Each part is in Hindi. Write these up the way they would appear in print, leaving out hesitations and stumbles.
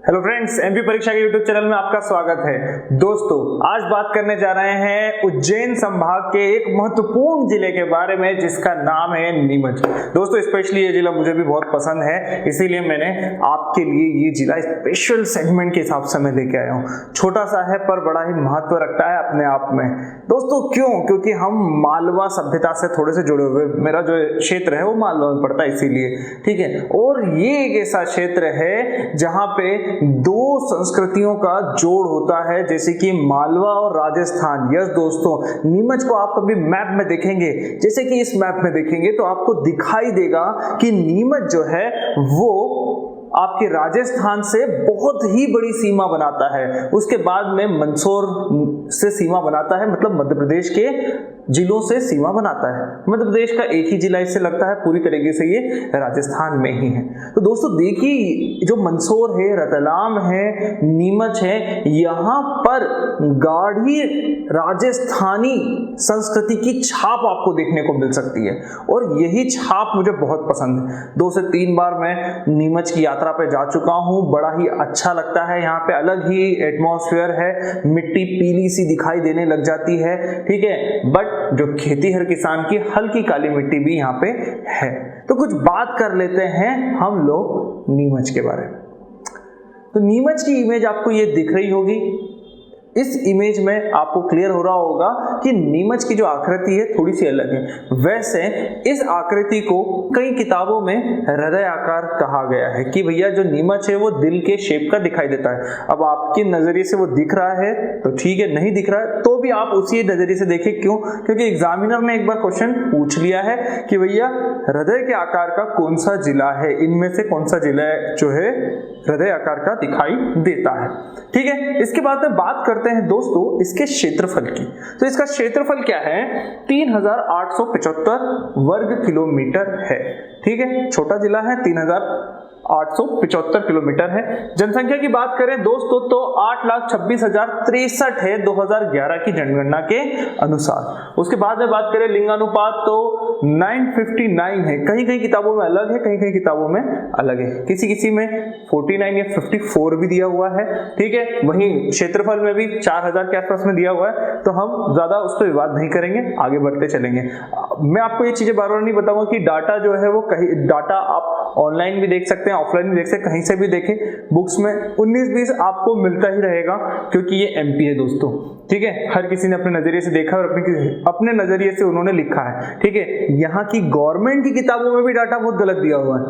हेलो फ्रेंड्स, एमपी परीक्षा के यूट्यूब चैनल में आपका स्वागत है। दोस्तों, आज बात करने जा रहे हैं उज्जैन संभाग के एक महत्वपूर्ण जिले के बारे में जिसका नाम है नीमच। दोस्तों, स्पेशली ये जिला मुझे भी बहुत पसंद है, इसीलिए मैंने आपके लिए ये जिला स्पेशल सेगमेंट के हिसाब से मैं लेके आया हूँ। छोटा सा है पर बड़ा ही महत्व रखता है अपने आप में। दोस्तों, क्यों? क्योंकि हम मालवा सभ्यता से थोड़े से जुड़े हुए, मेरा जो क्षेत्र है वो मालवा में पड़ता है, इसीलिए ठीक है। और ये एक ऐसा क्षेत्र है जहाँ पे दो संस्कृतियों का जोड़ होता है, जैसे कि मालवा और राजस्थान। यस दोस्तों, नीमच को आप कभी मैप में देखेंगे, जैसे कि इस मैप में देखेंगे तो आपको दिखाई देगा कि नीमच जो है वो आपके राजस्थान से बहुत ही बड़ी सीमा बनाता है। उसके बाद में मंदसौर से सीमा बनाता है, मतलब मध्य प्रदेश के जिलों से सीमा बनाता है। मध्य प्रदेश का एक ही जिला इससे लगता है, पूरी तरीके से ये राजस्थान में ही है। तो दोस्तों देखिए, जो मंदसौर है, रतलाम है, नीमच है, यहाँ पर गाढ़ी राजस्थानी संस्कृति की छाप आपको देखने को मिल सकती है और यही छाप मुझे बहुत पसंद है। 2 से 3 बार मैं नीमच की यात्रा पे जा चुका हूँ, बड़ा ही अच्छा लगता है। यहाँ पे अलग ही एटमॉस्फेयर है, मिट्टी पीली सी दिखाई देने लग जाती है, ठीक है। बट जो खेती हर किसान की हल्की काली मिट्टी भी यहाँ पे है। तो कुछ बात कर लेते हैं हम लोग नीमच के बारे में। तो नीमच की इमेज आपको ये दिख रही होगी। इस इमेज में आपको क्लियर हो रहा होगा कि नीमच की जो आकृति है थोड़ी सी अलग है। वैसे इस आकृति को कई किताबों में हृदय आकार कहा गया है कि भैया जो नीमच है वो दिल के शेप का दिखाई देता है। अब आपके नजरिए से वो दिख रहा है तो ठीक है, नहीं दिख रहा है तो भी आप उसी नजरिए से देखें। क्यों? क्योंकि एग्जामिनर ने एक बार क्वेश्चन पूछ लिया है कि भैया हृदय के आकार का कौन सा जिला है, इनमें से कौन सा जिला जो है हृदय आकार का दिखाई देता है, ठीक है। इसके बाद में बात करते हैं दोस्तों इसके क्षेत्रफल की। तो इसका क्षेत्रफल क्या है? 3875 वर्ग किलोमीटर है, ठीक है। छोटा जिला है, 3875 किलोमीटर है। जनसंख्या की बात करें दोस्तों तो 8,26,063 है 2011 की जनगणना के अनुसार। उसके बाद में बात करें लिंगानुपात तो 959 है। कहीं कहीं किताबों में अलग है, कहीं कहीं किताबों में अलग है, किसी किसी में 49 या 54 भी दिया हुआ है, ठीक है। वहीं क्षेत्रफल में भी 4000 के आसपास में दिया हुआ है, तो हम ज्यादा उस पर विवाद नहीं करेंगे, आगे बढ़ते चलेंगे। मैं आपको ये चीजें बार बार नहीं बताऊंगा कि डाटा जो है वो कहीं डाटा आप ऑनलाइन भी देख सकते हैं, ऑफलाइन भी देख सकते हैं, कहीं से भी देखें। बुक्स में 19-20 आपको मिलता ही रहेगा क्योंकि ये एमपी है दोस्तों, ठीक है। हर किसी ने अपने नजरिए से देखा और अपने नजरिए से उन्होंने लिखा है, ठीक है। यहाँ की गवर्नमेंट की किताबों में भी डाटा बहुत गलत दिया हुआ है।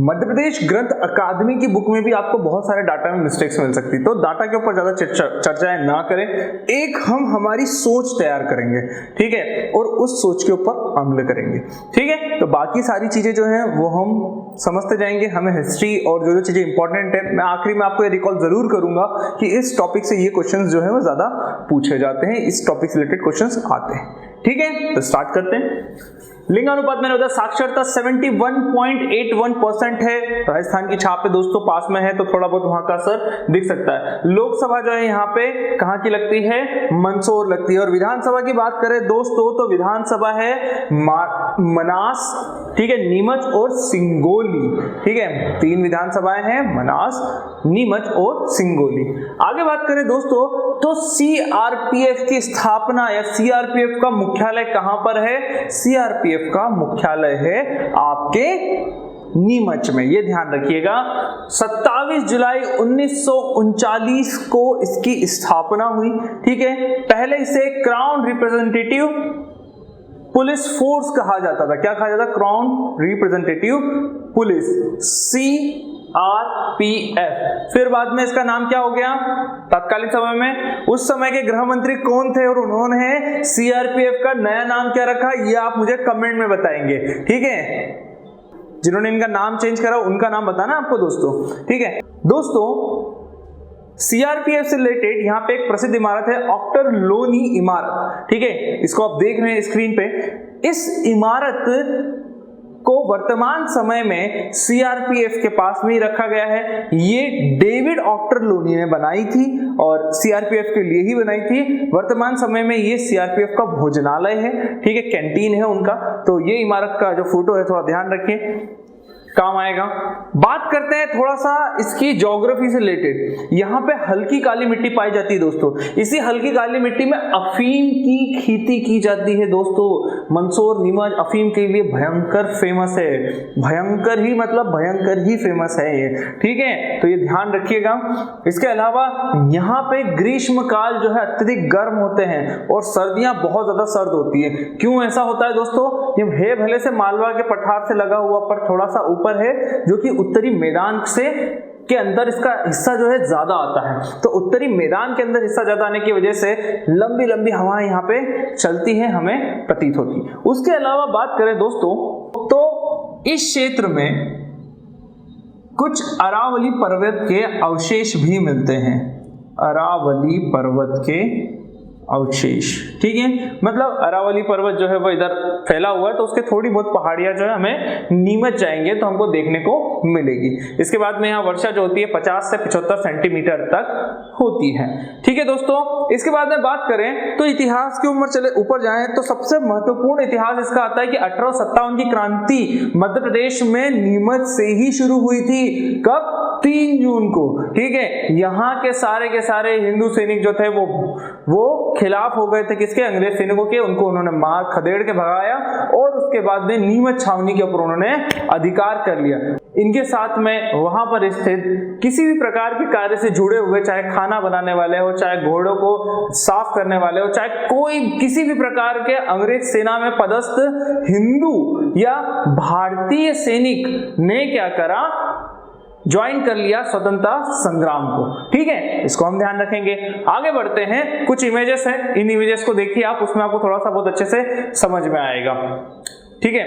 मध्य प्रदेश ग्रंथ अकादमी की बुक में भी आपको बहुत सारे डाटा में मिस्टेक्स मिल सकती है। तो डाटा के ऊपर ज्यादा चर्चाएं ना करें, एक हम हमारी सोच तैयार करेंगे, ठीक है, और उस सोच के ऊपर अमल करेंगे, ठीक है। तो बाकी सारी चीजें जो हैं वो हम समझते जाएंगे। हमें हिस्ट्री और जो जो चीजें इंपॉर्टेंट है, मैं आखिरी में आपको ये रिकॉल जरूर करूंगा कि इस टॉपिक से ये क्वेश्चंस जो है वो ज्यादा पूछे जाते हैं, इस टॉपिक से रिलेटेड क्वेश्चंस आते हैं, ठीक है। तो स्टार्ट करते हैं। लिंगानुपात मैंने बताया, साक्षरता 71.81% है। राजस्थान की छाप पे दोस्तों पास में है तो थोड़ा बहुत वहां का असर दिख सकता है। लोकसभा जो है यहाँ पे कहाँ की लगती है? मंदसौर लगती है। और विधानसभा की बात करें दोस्तों तो विधानसभा है मनास, ठीक है, नीमच और सिंगोली, ठीक है। 3 विधानसभाएं हैं, मनास, नीमच और सिंगोली। आगे बात करें दोस्तों तो सीआरपीएफ की स्थापना या सीआरपीएफ का मुख्यालय कहां पर है? सीआरपीएफ का मुख्यालय है आपके नीमच में, ये ध्यान रखिएगा। 27 जुलाई 1939 को इसकी स्थापना हुई, ठीक है। पहले इसे क्राउन रिप्रेजेंटेटिव पुलिस फोर्स कहा जाता था। क्या कहा जाता? Crown representative police, CRPF। फिर बाद में इसका नाम क्या हो गया तत्कालीन समय में? उस समय के गृह मंत्री कौन थे और उन्होंने सीआरपीएफ का नया नाम क्या रखा, ये आप मुझे कमेंट में बताएंगे, ठीक है। जिन्होंने इनका नाम चेंज करा उनका नाम बताना आपको दोस्तों, ठीक है। दोस्तों सीआरपीएफ से रिलेटेड यहाँ पे एक प्रसिद्ध इमारत है, ऑक्टर लोनी इमारत, ठीक है। इसको आप देख रहे हैं स्क्रीन पे। इस इमारत को वर्तमान समय में सीआरपीएफ के पास में ही रखा गया है। ये डेविड ऑक्टर लोनी ने बनाई थी और सीआरपीएफ के लिए ही बनाई थी। वर्तमान समय में ये सीआरपीएफ का भोजनालय है, ठीक है, कैंटीन है उनका। तो ये इमारत का जो फोटो है थोड़ा ध्यान रखिए। काम आएगा। बात करते हैं थोड़ा सा इसकी ज्योग्राफी से रिलेटेड। यहाँ पे हल्की काली मिट्टी पाई जाती है दोस्तों। इसी हल्की काली मिट्टी में अफीम की खेती की जाती है दोस्तों। मंदसौर नीमच अफीम के लिए भयंकर फेमस है, भयंकर ही मतलब भयंकर ही फेमस है ये, ठीक है, तो ये ध्यान रखिएगा। इसके अलावा यहाँ पे ग्रीष्म काल जो है अत्यधिक गर्म होते हैं और सर्दियां बहुत ज्यादा सर्द होती है। क्यों ऐसा होता है दोस्तों? ये है भले से मालवा के पठार से लगा हुआ पर थोड़ा सा ऊपर है, जो कि उत्तरी मैदान से के अंदर इसका हिस्सा जो है ज्यादा आता है, तो उत्तरी मैदान के अंदर हिस्सा ज्यादा आने की वजह से लंबी लंबी हवाएं यहाँ पे चलती हैं, हमें प्रतीत होती है। उसके अलावा बात करें दोस्तों तो इस क्षेत्र में कुछ अरावली पर्वत के अवशेष भी मिलते हैं, अरावली पर्वत के अवशेष, ठीक है, मतलब अरावली पर्वत जो है वो इधर फैला हुआ है, तो उसके थोड़ी बहुत पहाड़ियां जो है हमें नीमच जाएंगे तो हमको देखने को मिलेगी। इसके बाद में यहाँ वर्षा जो होती है 50 से 75 सेंटीमीटर तक होती है, ठीक है दोस्तों। इसके बाद में बात करें तो इतिहास की उम्र चले ऊपर जाएं तो सबसे महत्वपूर्ण इतिहास इसका आता है कि 1857 की क्रांति मध्य प्रदेश में नीमच से ही शुरू हुई थी। कब? 3 जून को, ठीक है। यहाँ के सारे हिंदू सैनिक जो थे वो खिलाफ हो गए थे किसके? अंग्रेज सैनिकों के। उनको उन्होंने मार खदेड़ के भगाया और उसके बाद में नीमच छावनी के ऊपर उन्होंने अधिकार कर लिया। इनके साथ में वहां पर स्थित किसी भी प्रकार के कार्य से जुड़े हुए, चाहे खाना बनाने वाले हो, चाहे घोड़ों को साफ करने वाले हो, चाहे कोई किसी भी प्रकार के अंग्रेज सेना में पदस्थ हिंदू या भारतीय सैनिक ने क्या करा? ज्वाइन कर लिया स्वतंत्रता संग्राम को, ठीक है, इसको हम ध्यान रखेंगे। आगे बढ़ते हैं, कुछ इमेजेस हैं, इन इमेजेस को देखिए आप, उसमें आपको थोड़ा सा बहुत अच्छे से समझ में आएगा, ठीक है,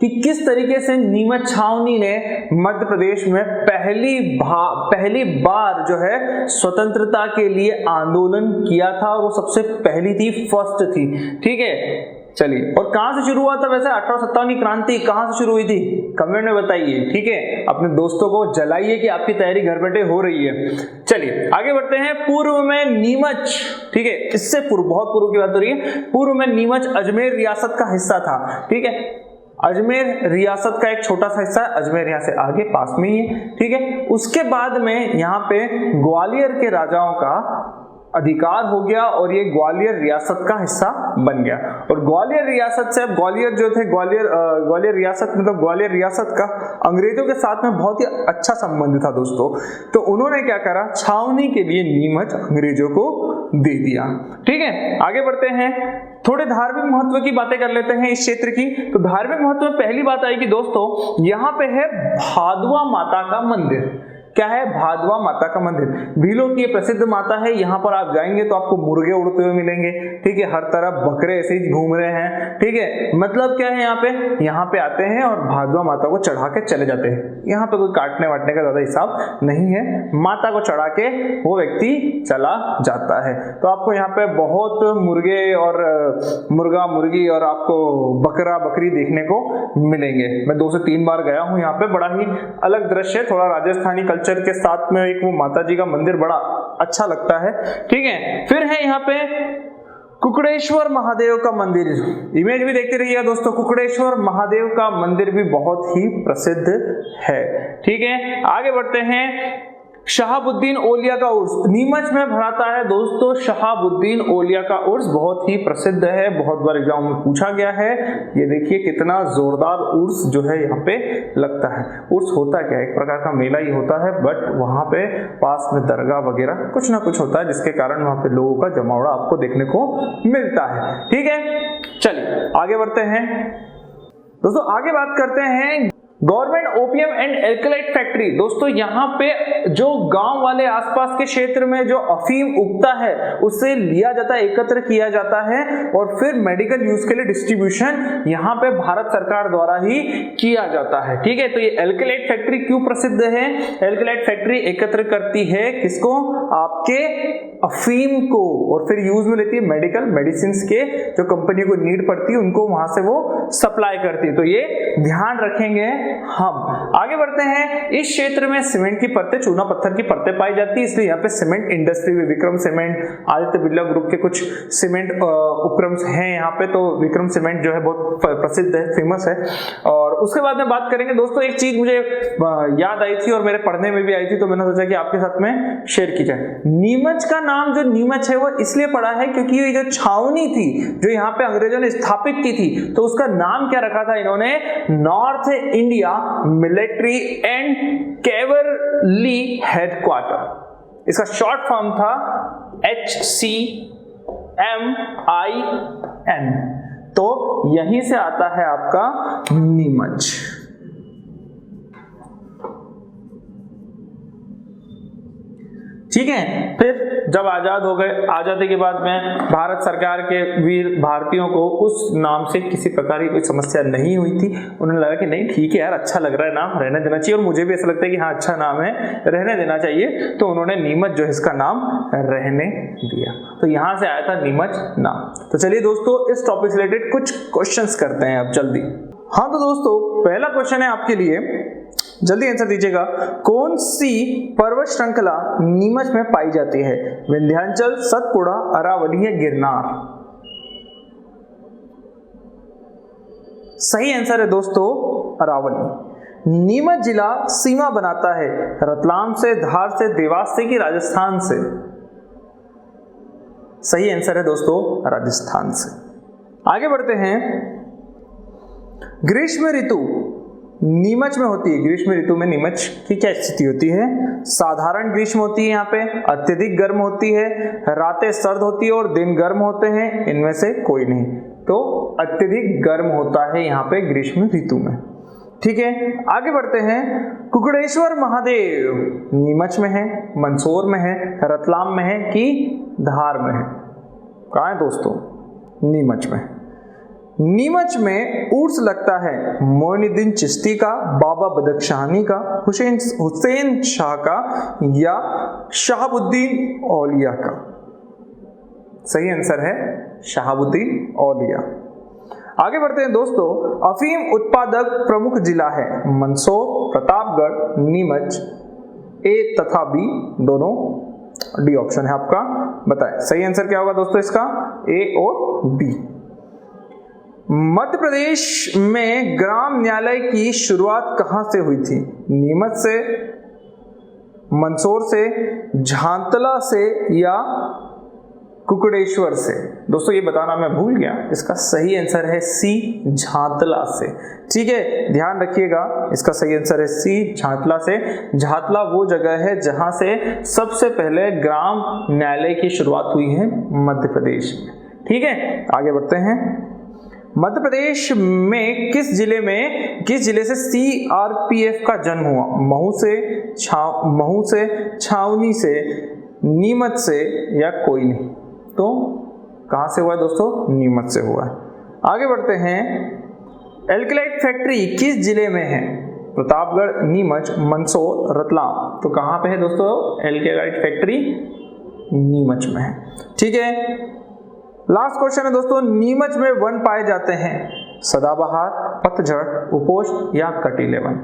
कि किस तरीके से नीमच छावनी ने मध्य प्रदेश में पहली बार जो है स्वतंत्रता के लिए आंदोलन किया था, और वो सबसे पहली थी, फर्स्ट थी, ठीक है। चलिए, और कहां से शुरू हुआ था वैसे 1857 की क्रांति कहां से शुरू हुई थी? कमेंट में बताइए, ठीक है, अपने दोस्तों को जलाइए कि आपकी तैयारी घर बैठे हो रही है। चलिए आगे बढ़ते हैं। पूर्व में नीमच, ठीक है, इससे पूर्व, बहुत पूर्व की बात हो रही है, पूर्व में नीमच अजमेर रियासत का हिस्सा था, ठीक है, अजमेर रियासत का एक छोटा सा हिस्सा है, अजमेर यहाँ से आगे पास में ही है, ठीक है। उसके बाद में यहाँ पे ग्वालियर के राजाओं का अधिकार हो गया और ये ग्वालियर रियासत का हिस्सा बन गया। और ग्वालियर रियासत से, अब ग्वालियर जो थे, ग्वालियर रियासत मतलब ग्वालियर रियासत का अंग्रेजों के साथ में बहुत ही अच्छा संबंध था दोस्तों, तो उन्होंने क्या करा? छावनी के लिए नीमच अंग्रेजों को दे दिया, ठीक है। आगे बढ़ते हैं, थोड़े धार्मिक महत्व की बातें कर लेते हैं इस क्षेत्र की। तो धार्मिक महत्व में पहली बात आएगी दोस्तों, यहाँ पे है भादवा माता का मंदिर। क्या है? भादवा माता का मंदिर। भीलों की प्रसिद्ध माता है। यहाँ पर आप जाएंगे तो आपको मुर्गे उड़ते हुए मिलेंगे, ठीक है, हर तरफ बकरे ऐसे ही घूम रहे हैं, ठीक है। मतलब क्या है, यहाँ पे आते हैं और भादवा माता को चढ़ा के चले जाते हैं। यहाँ पे कोई काटने वाटने का ज्यादा हिसाब नहीं है, माता को चढ़ा के वो व्यक्ति चला जाता है। तो आपको यहाँ पे बहुत मुर्गे और मुर्गा मुर्गी और आपको बकरा बकरी देखने को मिलेंगे। मैं 2 से 3 बार गया हूँ यहाँ पे, बड़ा ही अलग दृश्य, थोड़ा राजस्थानी कल्चर के साथ में एक वो माता जी का मंदिर बड़ा अच्छा लगता है, ठीक है। फिर है यहाँ पे कुकड़ेश्वर महादेव का मंदिर, इमेज भी देखते रहिएगा दोस्तों। कुकड़ेश्वर महादेव का मंदिर भी बहुत ही प्रसिद्ध है, ठीक है। आगे बढ़ते हैं, शहाबुद्दीन औलिया का उर्स नीमच में भराता है दोस्तों। शहाबुद्दीन औलिया का उर्स बहुत ही प्रसिद्ध है, बहुत बार एग्जाम में पूछा गया है। ये देखिए कितना जोरदार उर्स जो है यहाँ पे लगता है। उर्स होता क्या है? एक प्रकार का मेला ही होता है, बट वहां पे पास में दरगाह वगैरह कुछ ना कुछ होता है, जिसके कारण वहां पे लोगों का जमावड़ा आपको देखने को मिलता है, ठीक है। चलिए आगे बढ़ते हैं दोस्तों, आगे बात करते हैं गवर्नमेंट ओपीएम एंड एल्कलाइट फैक्ट्री। दोस्तों यहाँ पे जो गांव वाले आसपास के क्षेत्र में जो अफीम उगता है उससे लिया जाता है, एकत्र किया जाता है और फिर मेडिकल यूज के लिए डिस्ट्रीब्यूशन यहाँ पे भारत सरकार द्वारा ही किया जाता है, ठीक है। तो ये एल्कलाइट फैक्ट्री क्यों प्रसिद्ध है? एल्कलाइट फैक्ट्री एकत्र करती है किसको? आपके अफीम को, और फिर यूज में लेती है मेडिकल मेडिसिन के, जो कंपनी को नीड पड़ती है उनको वहां से वो सप्लाई करती है। तो ये ध्यान रखेंगे हम। आगे बढ़ते हैं, इस क्षेत्र में सीमेंट की परतें, चूना पत्थर की परतें पाई जाती है, इसलिए यहाँ पे सीमेंट इंडस्ट्री भी, विक्रम सीमेंट, आदित्य बिरला ग्रुप के कुछ सीमेंट उपक्रम हैं यहाँ पे, तो विक्रम सीमेंट जो है बहुत प्रसिद्ध है, फेमस है। और उसके बाद में बात करेंगे दोस्तों, एक चीज मुझे याद आई थी और मेरे पढ़ने में भी आई थी, तो मैंने सोचा कि आपके साथ में शेयर की जाए। नीमच का नाम जो नीमच है वो इसलिए पड़ा है क्योंकि ये जो छावनी थी जो यहाँ पे अंग्रेजों ने स्थापित की थी, तो उसका नाम क्या रखा था इन्होंने, north India military and cavalry headquarter. इसका शॉर्ट फॉर्म था HCMIN। तो यहीं से आता है आपका नीमच। ठीक है, फिर जब आजाद हो गए, आजादी के बाद में भारत सरकार के वीर भारतीयों को उस नाम से किसी प्रकार की कोई समस्या नहीं हुई थी। उन्होंने लगा कि नहीं ठीक है यार, अच्छा लग रहा है नाम, रहने देना चाहिए, और मुझे भी ऐसा लगता है कि हाँ अच्छा नाम है, रहने देना चाहिए, तो उन्होंने नीमच जो है इसका नाम रहने दिया। तो यहां से आया था नीमच नाम। तो चलिए दोस्तों, इस टॉपिक से रिलेटेड कुछ क्वेश्चंस करते हैं अब जल्दी। हाँ तो दोस्तों, पहला क्वेश्चन है आपके लिए, जल्दी आंसर दीजिएगा। कौन सी पर्वत श्रृंखला नीमच में पाई जाती है, विंध्याचल, सतपुड़ा, अरावली या गिरनार? सही आंसर है दोस्तों अरावली। नीमच जिला सीमा बनाता है रतलाम से, धार से, देवास से कि राजस्थान से? सही आंसर है दोस्तों राजस्थान से। आगे बढ़ते हैं, ग्रीष्म ऋतु नीमच में होती है, ग्रीष्म ऋतु में नीमच की क्या स्थिति होती है? साधारण ग्रीष्म होती है यहाँ पे, अत्यधिक गर्म होती है, रातें सर्द होती है और दिन गर्म होते हैं, इनमें से कोई नहीं। तो अत्यधिक गर्म होता है यहाँ पे ग्रीष्म ऋतु में। ठीक है, आगे बढ़ते हैं, कुकड़ेश्वर महादेव नीमच में है, मंदसौर में है, रतलाम में है कि धार में है? कहाँ है दोस्तों? नीमच में। नीमच में उर्स लगता है मोइनुद्दीन चिश्ती का, बाबा बदख्शानी का, हुसैन शाह का या शहाबुद्दीन औलिया का? सही आंसर है शहाबुद्दीन औलिया। आगे बढ़ते हैं दोस्तों, अफीम उत्पादक प्रमुख जिला है, मंदसौर, प्रतापगढ़, नीमच? ए तथा बी दोनों, डी ऑप्शन है आपका, बताएं सही आंसर क्या होगा दोस्तों इसका, ए और बी। मध्य प्रदेश में ग्राम न्यायालय की शुरुआत कहां से हुई थी? नीमच से, मंदसौर से, झांतला से या कुकड़ेश्वर से? दोस्तों ये बताना मैं भूल गया, इसका सही आंसर है सी, झांतला से। ठीक है, ध्यान रखिएगा, इसका सही आंसर है सी, झांतला से। झांतला वो जगह है जहां से सबसे पहले ग्राम न्यायालय की शुरुआत हुई है मध्य प्रदेश में। ठीक है, आगे बढ़ते हैं, मध्य प्रदेश में किस जिले से सीआरपीएफ का जन्म हुआ? महू से, छावनी से, नीमच से या कोई नहीं? तो कहां से हुआ है दोस्तों? नीमच से हुआ है। आगे बढ़ते हैं, एल्केलाइट फैक्ट्री किस जिले में है? प्रतापगढ़, नीमच, मंदसौर, रतलाम? तो कहां पे है दोस्तों एल्केलाइट फैक्ट्री? नीमच में है। ठीक है, लास्ट क्वेश्चन है दोस्तों, नीमच में वन पाए जाते हैं, सदाबहार, पतझड़, उपोष्ण या कटीले वन?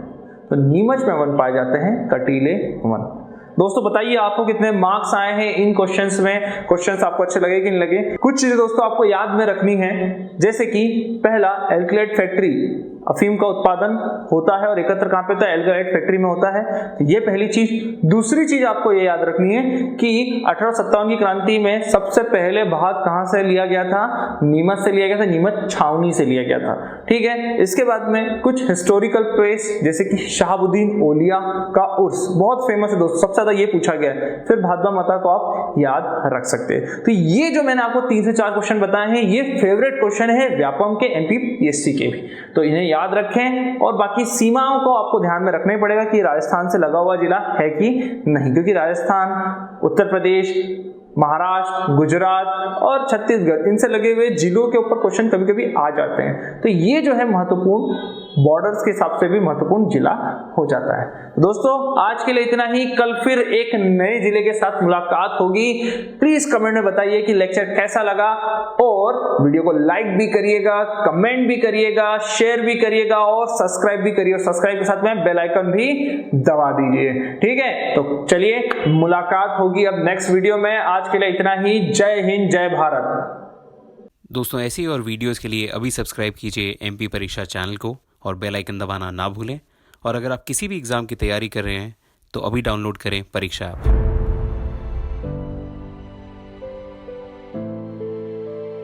तो नीमच में वन पाए जाते हैं कटीले वन। दोस्तों बताइए आपको कितने मार्क्स आए हैं इन क्वेश्चंस में, क्वेश्चंस आपको अच्छे लगे कि नहीं लगे? कुछ चीजें दोस्तों आपको याद में रखनी है, जैसे कि पहला, एल्केलाइट फैक्ट्री अफीम का उत्पादन होता है और एकत्र कहां पे होता है? एल्केलाइट फैक्ट्री में होता है, तो ये पहली चीज। दूसरी चीज आपको ये याद रखनी है कि 1857 की क्रांति में सबसे पहले भाग कहां से लिया गया था? नीमच से लिया गया था, नीमच छावनी से लिया गया था। ठीक है, इसके बाद में कुछ हिस्टोरिकल प्लेस जैसे कि शहाबुद्दीन औलिया का उर्स, बहुत फेमस है दोस्तों, सबसे ज्यादा ये पूछा गया है। फिर भादवा माता को आप याद रख सकते हैं। तो ये जो मैंने आपको 3 से 4 क्वेश्चन बताए हैं, ये फेवरेट क्वेश्चन है व्यापम के, एमपीपीएससी के भी, तो इन्हें याद रखें। और बाकी सीमाओं को आपको ध्यान में रखना ही पड़ेगा कि राजस्थान से लगा हुआ जिला है कि नहीं, क्योंकि राजस्थान, उत्तर प्रदेश, महाराष्ट्र, गुजरात और छत्तीसगढ़, इनसे लगे हुए जिलों के ऊपर क्वेश्चन कभी कभी आ जाते हैं। तो ये जो है महत्वपूर्ण बॉर्डर्स के हिसाब से भी महत्वपूर्ण जिला हो जाता है। दोस्तों आज के लिए इतना ही, कल फिर एक नए जिले के साथ मुलाकात होगी। प्लीज कमेंट में बताइए कि लेक्चर कैसा लगा, और वीडियो को लाइक भी करिएगा, कमेंट भी करिएगा, शेयर भी करिएगा और सब्सक्राइब भी करिए, और सब्सक्राइब के साथ में बेल आइकन भी दबा दीजिए। ठीक है, तो चलिए मुलाकात होगी अब नेक्स्ट वीडियो में। आज के लिए इतना ही। जय हिंद, जय भारत। दोस्तों ऐसी और वीडियोस के लिए अभी सब्सक्राइब कीजिए एमपी परीक्षा चैनल को और बेल आइकन दबाना ना भूलें। और अगर आप किसी भी एग्ज़ाम की तैयारी कर रहे हैं तो अभी डाउनलोड करें परीक्षा ऐप।